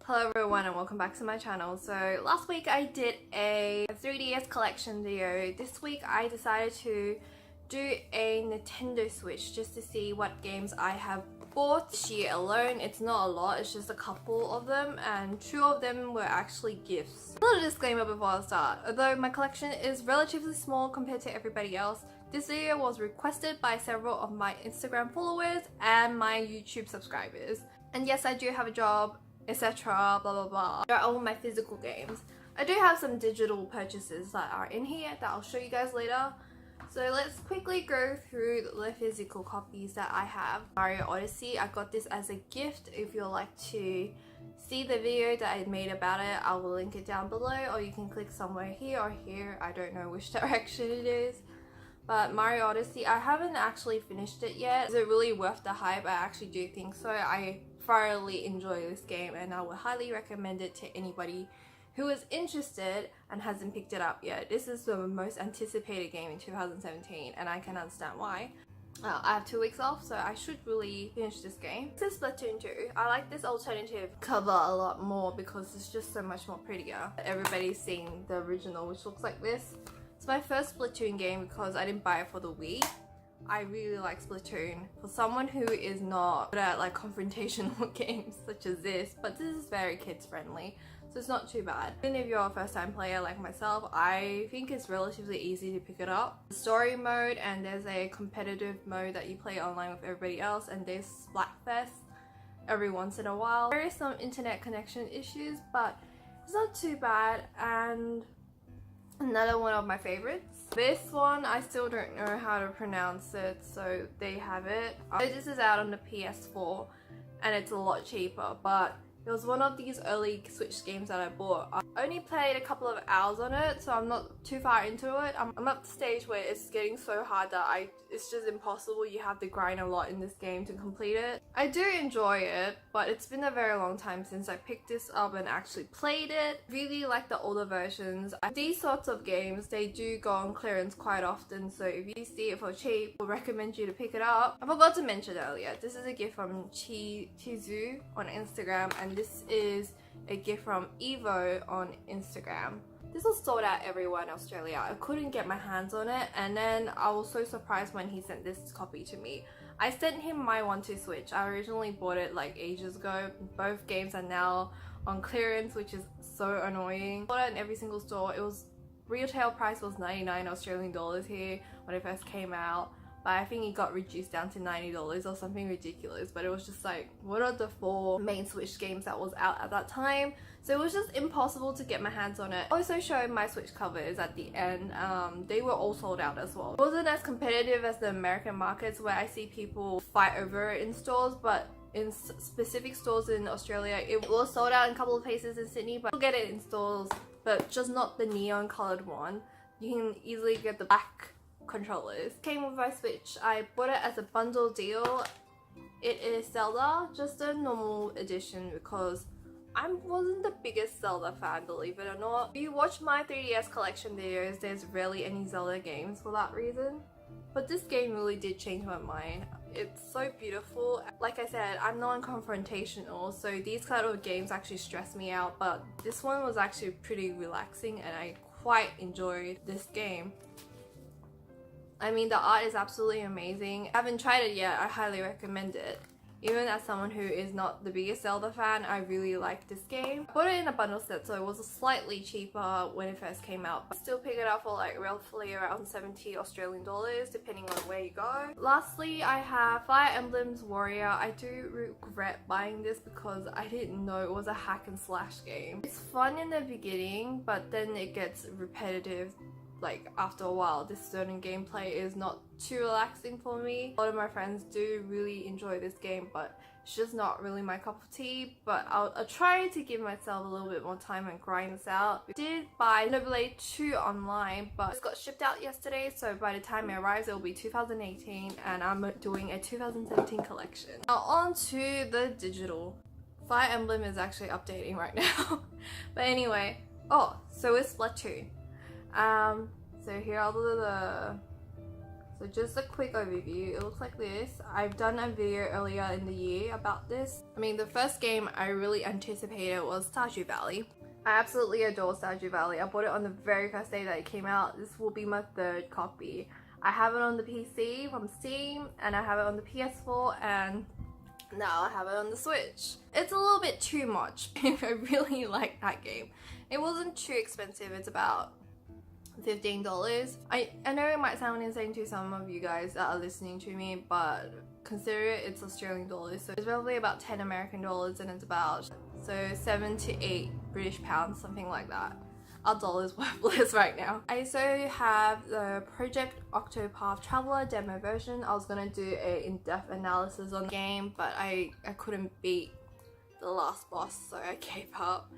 Hello everyone and welcome back to my channel. So last week I did a 3DS collection video. This week I decided to do a Nintendo Switch just to see what games I have bought this year alone. It's not a lot, it's just a couple of them, and 2 of them were actually gifts. A little disclaimer before I start. Although my collection is relatively small compared to everybody else, this video was requested by several of my Instagram followers and my YouTube subscribers. And yes, I do have a job, etc. blah blah blah. They're all my physical games. I do have some digital purchases that are in here that I'll show you guys later. So let's quickly go through the physical copies that I have. Mario Odyssey, I got this as a gift. If you'd like to see the video that I made about it, I will link it down below, or you can click somewhere here or here. I don't know which direction it is. But Mario Odyssey, I haven't actually finished it yet. Is it really worth the hype? I actually do think so. I thoroughly enjoy this game and I would highly recommend it to anybody who is interested and hasn't picked it up yet. This is the most anticipated game in 2017 and I can understand why. I have 2 weeks off, so I should really finish this game. This is Splatoon 2. I like this alternative cover a lot more because it's just so much more prettier. Everybody's seen the original, which looks like this. It's my first Splatoon game because I didn't buy it for the Wii. I really like Splatoon. For someone who is not good at like confrontational games such as this, but this is very kids friendly, so it's not too bad. Even if you're a first time player like myself, I think it's relatively easy to pick it up. The story mode, and there's a competitive mode that you play online with everybody else, and there's Splatfest every once in a while. There is some internet connection issues, but it's not too bad. And another one of my favorites. This one, I still don't know how to pronounce it, so they have it. This is out on the PS4 and it's a lot cheaper, but it was one of these early Switch games that I bought. I only played a couple of hours on it, so I'm not too far into it. I'm at the stage where it's getting so hard that it's just impossible. You have to grind a lot in this game to complete it. I do enjoy it, but it's been a very long time since I picked this up and actually played it. Really like the older versions. These sorts of games, they do go on clearance quite often, so if you see it for cheap, I recommend you to pick it up. I forgot to mention earlier, this is a gift from Chizu on Instagram, and this is a gift from Evo on Instagram. This was sold out everywhere in Australia. I couldn't get my hands on it, and then I was so surprised when he sent this copy to me. I sent him my 1-2 Switch. I originally bought it like ages ago. Both games are now on clearance, which is so annoying. I bought it in every single store. It was retail price was 99 Australian dollars here when it first came out. But I think it got reduced down to $90 or something ridiculous. But it was just like, what are the 4 main Switch games that was out at that time? So it was just impossible to get my hands on it. I also showed my Switch covers at the end. They were all sold out as well. It wasn't as competitive as the American markets where I see people fight over it in stores, but in specific stores in Australia, it was sold out in a couple of places in Sydney, but you'll get it in stores, but just not the neon colored one. You can easily get the black controllers. Came with my Switch. I bought it as a bundle deal. It is Zelda, just a normal edition, because I wasn't the biggest Zelda fan, believe it or not. If you watch my 3DS collection videos, there's rarely any Zelda games for that reason. But this game really did change my mind. It's so beautiful. Like I said, I'm non-confrontational, so these kind of games actually stress me out, but this one was actually pretty relaxing and I quite enjoyed this game. I mean, the art is absolutely amazing. I haven't tried it yet. I highly recommend it. Even as someone who is not the biggest Zelda fan, I really like this game. I bought it in a bundle set, so it was slightly cheaper when it first came out. But still pick it up for like roughly around 70 Australian dollars, depending on where you go. Lastly, I have Fire Emblem's Warrior. I do regret buying this because I didn't know it was a hack and slash game. It's fun in the beginning, but then it gets repetitive. Like after a while, this certain gameplay is not too relaxing for me. A lot of my friends do really enjoy this game, but it's just not really my cup of tea. But I'll try to give myself a little bit more time and grind this out. I did buy Xenoblade 2 online, but it got shipped out yesterday, so by the time it arrives it will be 2018 and I'm doing a 2017 collection. Now on to the digital. Fire Emblem is actually updating right now. But anyway, so it's Splatoon. So here are the So just a quick overview, it looks like this. I've done a video earlier in the year about this. I mean, the first game I really anticipated was Stardew Valley. I absolutely adore Stardew Valley. I bought it on the very first day that it came out. This will be my third copy. I have it on the PC from Steam, and I have it on the PS4, and now I have it on the Switch. It's a little bit too much. I really like that game. It wasn't too expensive. It's about $15. I know it might sound insane to some of you guys that are listening to me, but consider it's Australian dollars, so it's roughly about 10 American dollars, and it's about 7 to 8 British pounds, something like that. Our dollar's worthless right now. I also have the Project Octopath Traveler demo version. I was gonna do a in-depth analysis on the game, but I couldn't beat the last boss, so I gave up.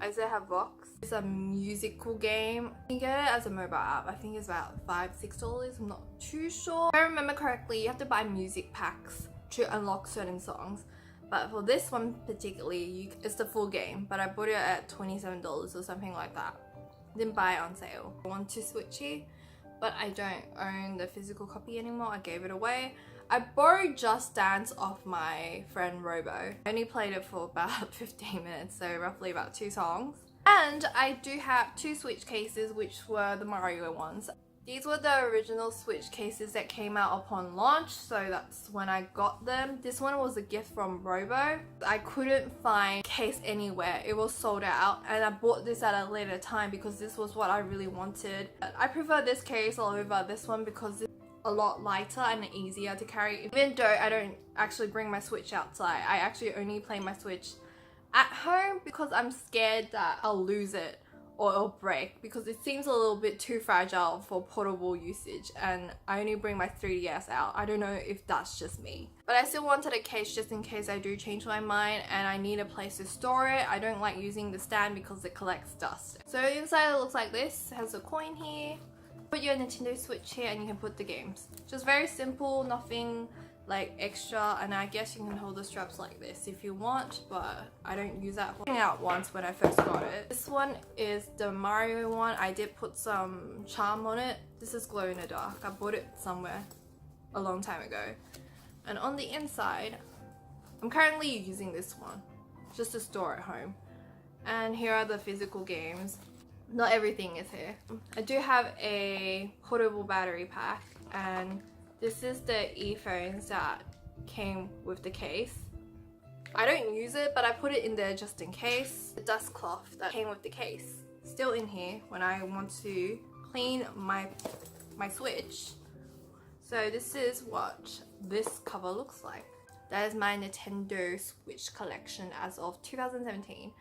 I also have Vox. It's a musical game. You can get it as a mobile app. I think it's about $5-6. I'm not too sure. If I remember correctly, you have to buy music packs to unlock certain songs. But for this one particularly, it's the full game. But I bought it at $27 or something like that. Didn't buy it on sale. I want to switch it, but I don't own the physical copy anymore. I gave it away. I borrowed Just Dance off my friend Robo. I only played it for about 15 minutes, so roughly about 2 songs. And I do have 2 Switch cases, which were the Mario ones. These were the original Switch cases that came out upon launch, so that's when I got them. This one was a gift from Robo. I couldn't find case anywhere. It was sold out, and I bought this at a later time because this was what I really wanted. I prefer this case over this one because it's a lot lighter and easier to carry. Even though I don't actually bring my Switch outside, I actually only play my Switch at home because I'm scared that I'll lose it or it'll break, because it seems a little bit too fragile for portable usage, and I only bring my 3DS out. I don't know if that's just me. But I still wanted a case just in case I do change my mind and I need a place to store it. I don't like using the stand because it collects dust. So inside it looks like this. It has a coin here. Put your Nintendo Switch here and you can put the games. Just very simple, nothing like extra, and I guess you can hold the straps like this if you want, but I don't use that. I out once when I first got it. This one is the Mario one. I did put some charm on it. This is glow in the dark. I bought it somewhere a long time ago. And on the inside, I'm currently using this one just to store at home. And here are the physical games. Not everything is here. I do have a portable battery pack, and this is the earphones that came with the case. I don't use it, but I put it in there just in case. The dust cloth that came with the case, still in here when I want to clean my Switch. So this is what this cover looks like. That is my Nintendo Switch collection as of 2017.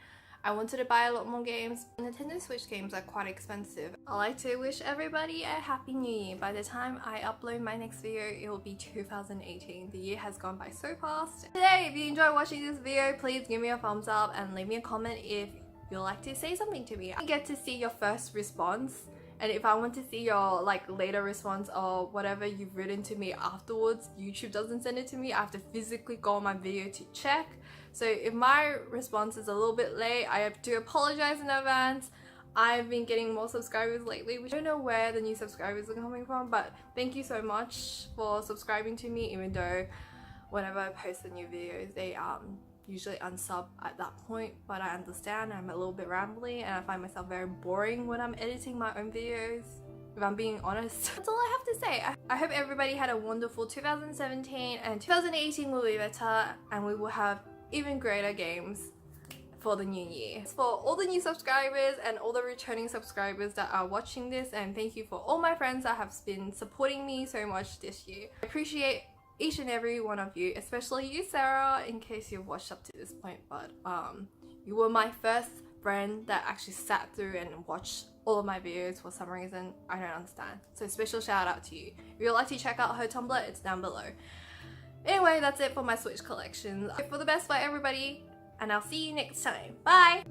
I wanted to buy a lot more games. Nintendo Switch games are quite expensive. I like to wish everybody a happy new year. By the time I upload my next video, it will be 2018. The year has gone by so fast. Today, if you enjoyed watching this video, please give me a thumbs up and leave me a comment if you'd like to say something to me. I get to see your first response, and if I want to see your later response or whatever you've written to me afterwards, YouTube doesn't send it to me. I have to physically go on my video to check. So if my response is a little bit late, I have to apologize in advance. I've been getting more subscribers lately, which I don't know where the new subscribers are coming from, but thank you so much for subscribing to me, even though whenever I post the new videos, they usually unsub at that point. But I understand, I'm a little bit rambly and I find myself very boring when I'm editing my own videos, if I'm being honest. That's all I have to say. I hope everybody had a wonderful 2017, and 2018 will be better, and we will have even greater games for the new year. For all the new subscribers and all the returning subscribers that are watching this, and thank you for all my friends that have been supporting me so much this year. I appreciate each and every one of you, especially you, Sarah, in case you've watched up to this point, but you were my first friend that actually sat through and watched all of my videos for some reason. I don't understand. So special shout out to you. If you'd like to check out her Tumblr, it's down below. Anyway, that's it for my Switch collections. Hope for the best for everybody, and I'll see you next time. Bye!